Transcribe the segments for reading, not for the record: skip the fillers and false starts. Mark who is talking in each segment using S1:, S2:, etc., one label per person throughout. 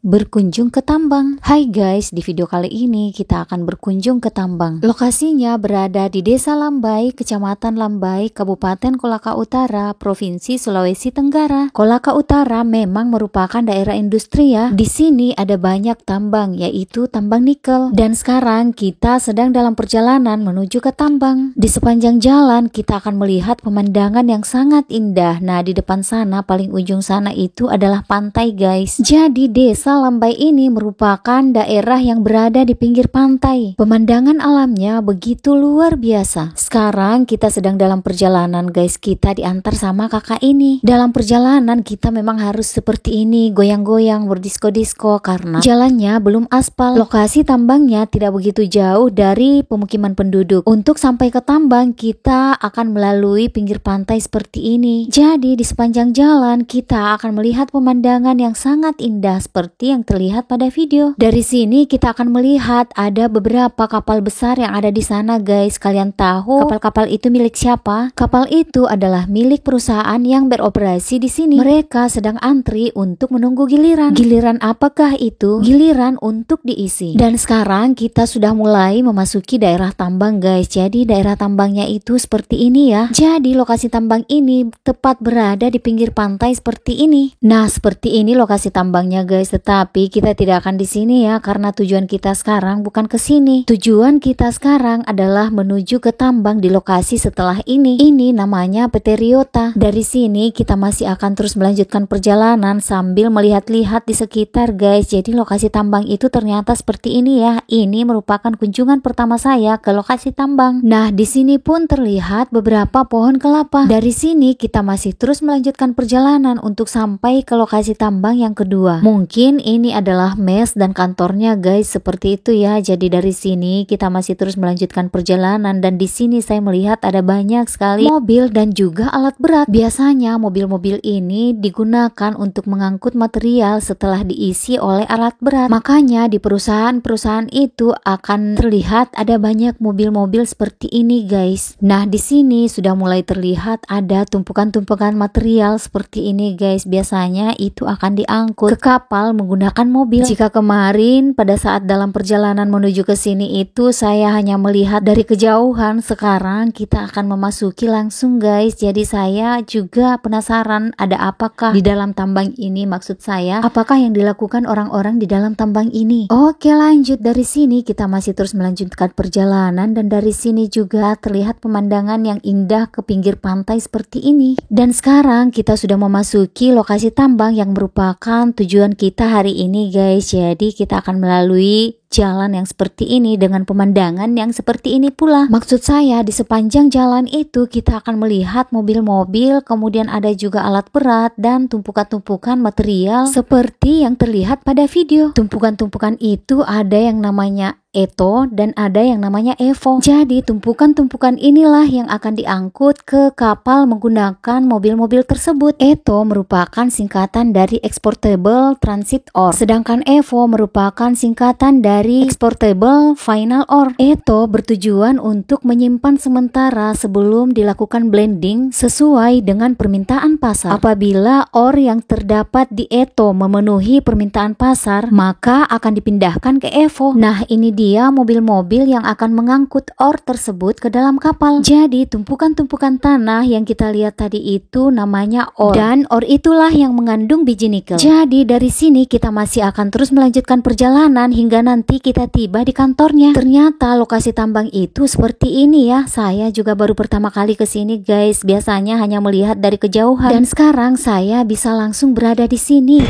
S1: Berkunjung ke tambang. Hai guys, di video kali ini kita akan berkunjung ke tambang. Lokasinya berada di Desa Lambai, Kecamatan Lambai, Kabupaten Kolaka Utara, Provinsi Sulawesi Tenggara. Kolaka Utara memang merupakan daerah industri ya. Di sini ada banyak tambang, yaitu tambang nikel. Dan sekarang kita sedang dalam perjalanan menuju ke tambang. Di sepanjang jalan kita akan melihat pemandangan yang sangat indah. Nah, di depan sana, paling ujung sana itu adalah pantai guys. Jadi Desa Lambai ini merupakan daerah yang berada di pinggir pantai. Pemandangan alamnya begitu luar biasa. Sekarang kita sedang dalam perjalanan guys. Kita diantar sama kakak ini. Dalam perjalanan kita memang harus seperti ini, goyang-goyang, berdisko-disko karena jalannya belum aspal. Lokasi tambangnya tidak begitu jauh dari pemukiman penduduk. Untuk sampai ke tambang kita akan melalui pinggir pantai seperti ini. Jadi di sepanjang jalan kita akan melihat pemandangan yang sangat indah seperti yang terlihat pada video. Dari sini kita akan melihat ada beberapa kapal besar yang ada di sana guys. Kalian tahu kapal-kapal itu milik siapa? Kapal itu adalah milik perusahaan yang beroperasi di sini. Mereka sedang antri untuk menunggu giliran. Giliran apakah itu? Giliran untuk diisi. Dan sekarang kita sudah mulai memasuki daerah tambang guys. Jadi daerah tambangnya itu seperti ini ya. Jadi lokasi tambang ini tepat berada di pinggir pantai seperti ini. Nah, seperti ini lokasi tambangnya guys. Tapi kita tidak akan di sini ya, karena tujuan kita sekarang bukan ke sini. Tujuan kita sekarang adalah menuju ke tambang di lokasi setelah ini. Ini namanya PT Ryota. Dari sini kita masih akan terus melanjutkan perjalanan sambil melihat-lihat di sekitar guys. Jadi lokasi tambang itu ternyata seperti ini ya. Ini merupakan kunjungan pertama saya ke lokasi tambang. Nah, di sini pun terlihat beberapa pohon kelapa. Dari sini kita masih terus melanjutkan perjalanan untuk sampai ke lokasi tambang yang kedua. Mungkin ini adalah mes dan kantornya guys, seperti itu ya. Jadi dari sini kita masih terus melanjutkan perjalanan dan di sini saya melihat ada banyak sekali mobil dan juga alat berat. Biasanya mobil-mobil ini digunakan untuk mengangkut material setelah diisi oleh alat berat. Makanya di perusahaan-perusahaan itu akan terlihat ada banyak mobil-mobil seperti ini guys. Nah, di sini sudah mulai terlihat ada tumpukan-tumpukan material seperti ini guys. Biasanya itu akan diangkut ke kapal menggunakan mobil. Jika kemarin pada saat dalam perjalanan menuju ke sini itu saya hanya melihat dari kejauhan, sekarang kita akan memasuki langsung guys. Jadi saya juga penasaran ada apakah di dalam tambang ini, maksud saya apakah yang dilakukan orang-orang di dalam tambang ini. Oke, lanjut. Dari sini kita masih terus melanjutkan perjalanan dan dari sini juga terlihat pemandangan yang indah ke pinggir pantai seperti ini. Dan sekarang kita sudah memasuki lokasi tambang yang merupakan tujuan kita hari ini guys. Jadi kita akan melalui jalan yang seperti ini dengan pemandangan yang seperti ini pula. Maksud saya di sepanjang jalan itu kita akan melihat mobil-mobil, kemudian ada juga alat berat dan tumpukan-tumpukan material seperti yang terlihat pada video. Tumpukan-tumpukan itu ada yang namanya Eto dan ada yang namanya Evo. Jadi tumpukan-tumpukan inilah yang akan diangkut ke kapal menggunakan mobil-mobil tersebut. Eto merupakan singkatan dari Exportable Transit Ore, sedangkan Evo merupakan singkatan dari Exportable Final Ore. Eto bertujuan untuk menyimpan sementara sebelum dilakukan blending sesuai dengan permintaan pasar. Apabila ore yang terdapat di Eto memenuhi permintaan pasar, maka akan dipindahkan ke Evo. Nah, ini dia mobil-mobil yang akan mengangkut ore tersebut ke dalam kapal. Jadi tumpukan-tumpukan tanah yang kita lihat tadi itu namanya ore, dan ore itulah yang mengandung biji nikel. Jadi dari sini kita masih akan terus melanjutkan perjalanan hingga nanti kita tiba di kantornya. Ternyata lokasi tambang itu seperti ini ya. Saya juga baru pertama kali ke sini guys. Biasanya hanya melihat dari kejauhan dan sekarang saya bisa langsung berada di sini.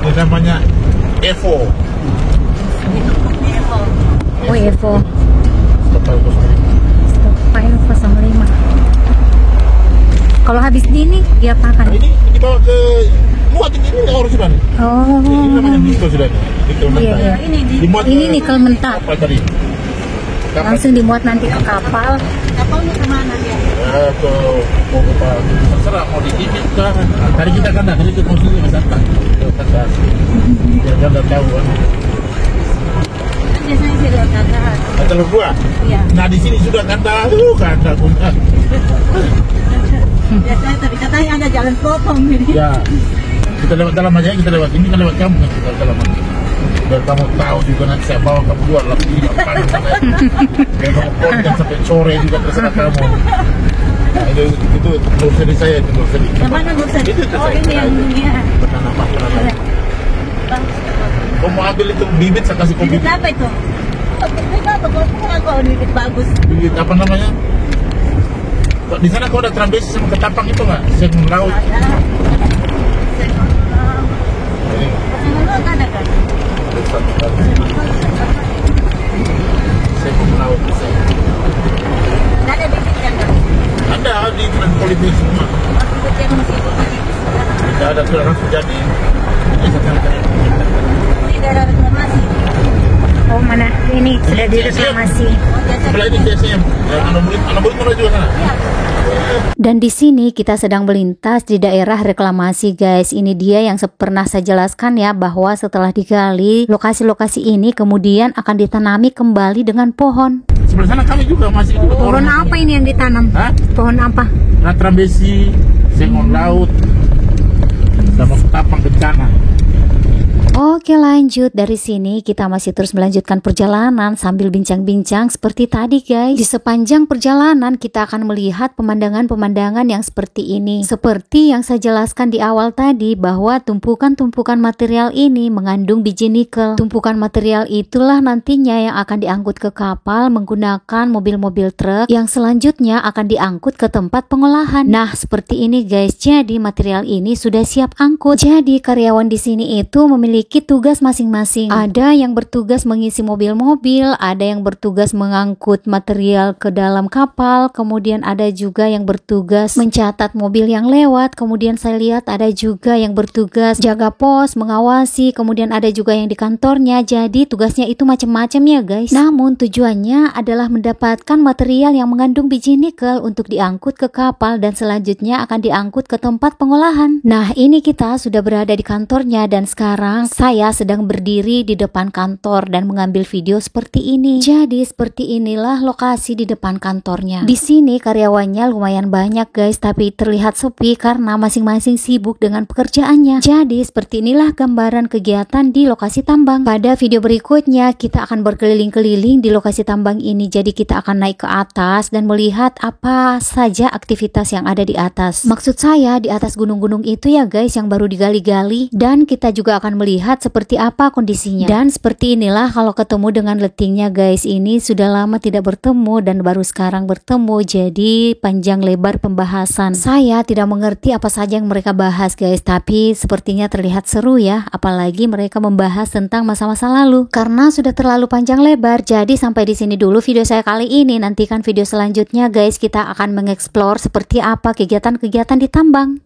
S2: Namanya Evo.
S1: Oh, Evo. Stokpile 05. Kalau habis ini diapakan?
S2: Ini dibawa ke muat ini ore sudah.
S1: Oh.
S2: Ini namanya nikel sudah. Nikel mentah.
S1: Iya. Ini nikel mentah.
S2: Apa tadi?
S1: Langsung dimuat nanti ke kapal. Kapalnya kemana dia?
S2: Ke kapal. Terserah mau dikirim ke. Tadi kita kan tadi ke posisi Mas Anta. Dia udah tahu kan.
S1: Biasanya sih lewat kandang.
S2: Telur dua?
S1: Iya.
S2: Nah di sini sudah kandang, kandang.
S1: Biasanya tapi katanya ada jalan potong ini.
S2: Ya. Kita lewat dalam aja, kita lewat ini kan lewat kamu kan kita dalam aja. Biar kamu tahu juga nanti saya bawa kamu keluar lagi apa biar kamu konten sampai sore juga terserah kamu. Nah, itu nursery saya itu nursery.
S3: Yang mana nursery?
S2: Itu
S3: Oh
S2: saya
S3: ini yang ini ya.
S2: Banana apa? Kau mau ambil itu bibit, saya kasih kau
S3: Bibit
S2: bibit.
S3: apa itu? Bibit apa? Kau bibit bagus.
S2: Bibit apa namanya? Di sana kau ada Trambesi sama Ketapang itu nggak? Sengon laut.
S3: Ada.
S2: Ini.
S3: Sengon ada kan?
S2: Sengon laut.
S3: Nggak ada bibitnya kan?
S2: Ada di Transpolitis semua.
S3: Bibit yang masih
S2: Tidak ada sudah langsung jadi.
S3: tidak ada reklamasi.
S4: Oh mana? Ini sudah direklamasi.
S2: Sebelah ini DSM. Anak murid juga sana.
S1: Dan di sini kita sedang melintas di daerah reklamasi guys. Ini dia yang pernah saya jelaskan ya, bahwa setelah digali lokasi-lokasi ini kemudian akan ditanami kembali dengan pohon.
S2: Sebelah sana kami juga masih ikut
S4: Pohon
S2: orang.
S4: apa ini yang ditanam?
S2: Hah?
S4: Pohon apa?
S2: Trambesi, Sengon laut, sama Ketapang bencana.
S1: Oke lanjut, dari sini kita masih terus melanjutkan perjalanan sambil bincang-bincang seperti tadi guys. Di sepanjang perjalanan kita akan melihat pemandangan-pemandangan yang seperti ini. Seperti yang saya jelaskan di awal tadi, bahwa tumpukan-tumpukan material ini mengandung biji nikel. Tumpukan material itulah nantinya yang akan diangkut ke kapal menggunakan mobil-mobil truk yang selanjutnya akan diangkut ke tempat pengolahan. Nah seperti ini guys, jadi material ini sudah siap angkut. Jadi karyawan di sini itu memiliki tugas masing-masing. Ada yang bertugas mengisi mobil-mobil, ada yang bertugas mengangkut material ke dalam kapal, kemudian ada juga yang bertugas mencatat mobil yang lewat, kemudian saya lihat ada juga yang bertugas jaga pos, mengawasi, kemudian ada juga yang di kantornya. Jadi tugasnya itu macam-macam ya guys. Namun tujuannya adalah mendapatkan material yang mengandung biji nikel untuk diangkut ke kapal dan selanjutnya akan diangkut ke tempat pengolahan. Nah ini kita sudah berada di kantornya dan sekarang saya sedang berdiri di depan kantor dan mengambil video seperti ini. Jadi seperti inilah lokasi di depan kantornya. Di sini karyawannya lumayan banyak guys, tapi terlihat sepi karena masing-masing sibuk dengan pekerjaannya. Jadi seperti inilah gambaran kegiatan di lokasi tambang. Pada video berikutnya kita akan berkeliling-keliling di lokasi tambang ini. Jadi kita akan naik ke atas dan melihat apa saja aktivitas yang ada di atas. Maksud saya di atas gunung-gunung itu ya guys, yang baru digali-gali, dan kita juga akan melihat seperti apa kondisinya. Dan seperti inilah kalau ketemu dengan lettingnya guys. Ini sudah lama tidak bertemu dan baru sekarang bertemu, jadi panjang lebar pembahasan. Saya tidak mengerti apa saja yang mereka bahas guys, tapi sepertinya terlihat seru ya, apalagi mereka membahas tentang masa-masa lalu. Karena sudah terlalu panjang lebar, jadi sampai di sini dulu video saya kali ini. Nantikan video selanjutnya guys, kita akan mengeksplor seperti apa kegiatan-kegiatan di tambang.